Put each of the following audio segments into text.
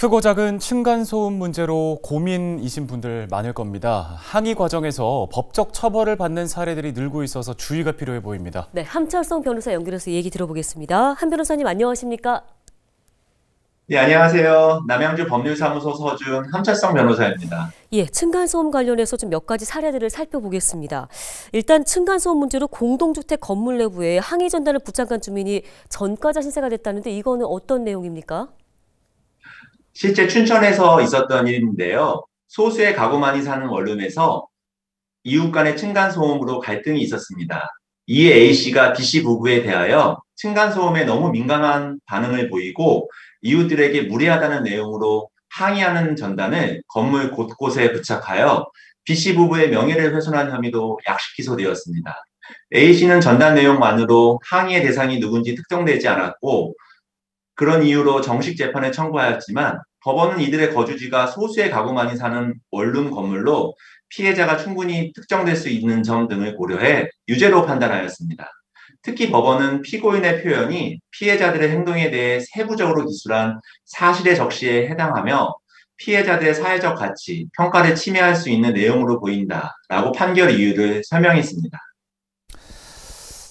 크고 작은 층간소음 문제로 고민이신 분들 많을 겁니다. 항의 과정에서 법적 처벌을 받는 사례들이 늘고 있어서 주의가 필요해 보입니다. 네, 함철성 변호사 연결해서 얘기 들어보겠습니다. 함 변호사님 안녕하십니까? 네, 안녕하세요. 남양주 법률사무소 서준 함철성 변호사입니다. 예, 층간소음 관련해서 좀 몇 가지 사례들을 살펴보겠습니다. 일단 층간소음 문제로 공동주택 건물 내부에 항의 전단을 부착한 주민이 전과자 신세가 됐다는데 이거는 어떤 내용입니까? 실제 춘천에서 있었던 일인데요. 소수의 가구만이 사는 원룸에서 이웃 간의 층간소음으로 갈등이 있었습니다. 이에 A씨가 B씨 부부에 대하여 층간소음에 너무 민감한 반응을 보이고 이웃들에게 무례하다는 내용으로 항의하는 전단을 건물 곳곳에 부착하여 B씨 부부의 명예를 훼손한 혐의로 약식 기소되었습니다. A씨는 전단 내용만으로 항의의 대상이 누군지 특정되지 않았고 그런 이유로 정식 재판을 청구하였지만 법원은 이들의 거주지가 소수의 가구만이 사는 원룸 건물로 피해자가 충분히 특정될 수 있는 점 등을 고려해 유죄로 판단하였습니다. 특히 법원은 피고인의 표현이 피해자들의 행동에 대해 세부적으로 기술한 사실의 적시에 해당하며 피해자들의 사회적 가치, 평가를 침해할 수 있는 내용으로 보인다라고 판결 이유를 설명했습니다.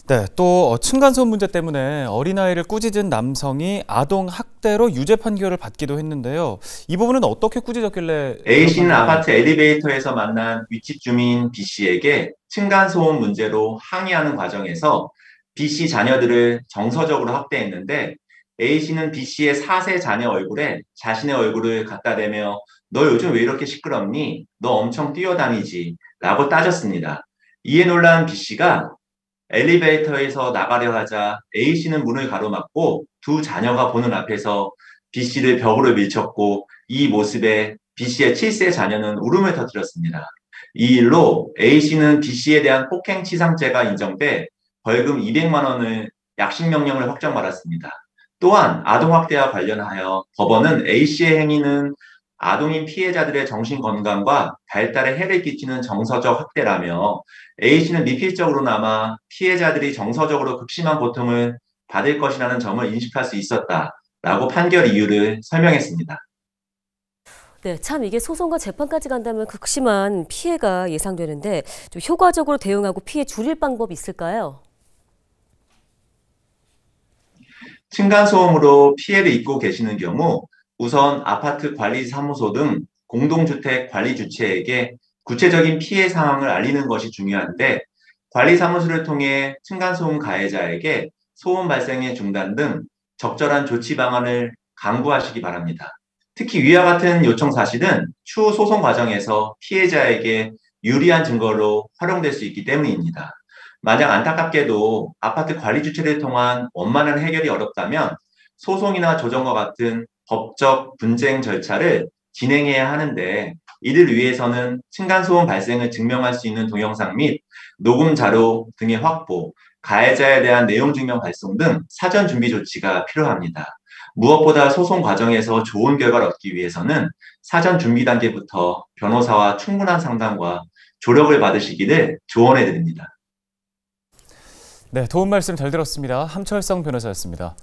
네, 또 층간소음 문제 때문에 어린아이를 꾸짖은 남성이 아동 학대로 유죄 판결을 받기도 했는데요. 이 부분은 어떻게 꾸짖었길래? A씨는 아파트 엘리베이터에서 만난 윗집 주민 B씨에게 층간소음 문제로 항의하는 과정에서 B씨 자녀들을 정서적으로 학대했는데 A씨는 B씨의 4세 자녀 얼굴에 자신의 얼굴을 갖다 대며 너 요즘 왜 이렇게 시끄럽니? 너 엄청 뛰어다니지? 라고 따졌습니다. 이에 놀란 B씨가 엘리베이터에서 나가려 하자 A씨는 문을 가로막고 두 자녀가 보는 앞에서 B씨를 벽으로 밀쳤고 이 모습에 B씨의 7세 자녀는 울음을 터뜨렸습니다. 이 일로 A씨는 B씨에 대한 폭행치상죄가 인정돼 벌금 200만 원을 약식명령을 확정받았습니다. 또한 아동학대와 관련하여 법원은 A씨의 행위는 아동인 피해자들의 정신건강과 발달에 해를 끼치는 정서적 학대라며 A씨는 미필적으로나마 피해자들이 정서적으로 극심한 고통을 받을 것이라는 점을 인식할 수 있었다라고 판결 이유를 설명했습니다. 네, 참 이게 소송과 재판까지 간다면 극심한 피해가 예상되는데 좀 효과적으로 대응하고 피해 줄일 방법이 있을까요? 층간소음으로 피해를 입고 계시는 경우 우선 아파트 관리사무소 등 공동주택 관리 주체에게 구체적인 피해 상황을 알리는 것이 중요한데 관리사무소를 통해 층간소음 가해자에게 소음 발생의 중단 등 적절한 조치 방안을 강구하시기 바랍니다. 특히 위와 같은 요청 사실은 추후 소송 과정에서 피해자에게 유리한 증거로 활용될 수 있기 때문입니다. 만약 안타깝게도 아파트 관리 주체를 통한 원만한 해결이 어렵다면 소송이나 조정과 같은 법적 분쟁 절차를 진행해야 하는데 이를 위해서는 층간소음 발생을 증명할 수 있는 동영상 및 녹음 자료 등의 확보, 가해자에 대한 내용 증명 발송 등 사전 준비 조치가 필요합니다. 무엇보다 소송 과정에서 좋은 결과를 얻기 위해서는 사전 준비 단계부터 변호사와 충분한 상담과 조력을 받으시기를 조언해 드립니다. 네, 도움 말씀 잘 들었습니다. 함철성 변호사였습니다.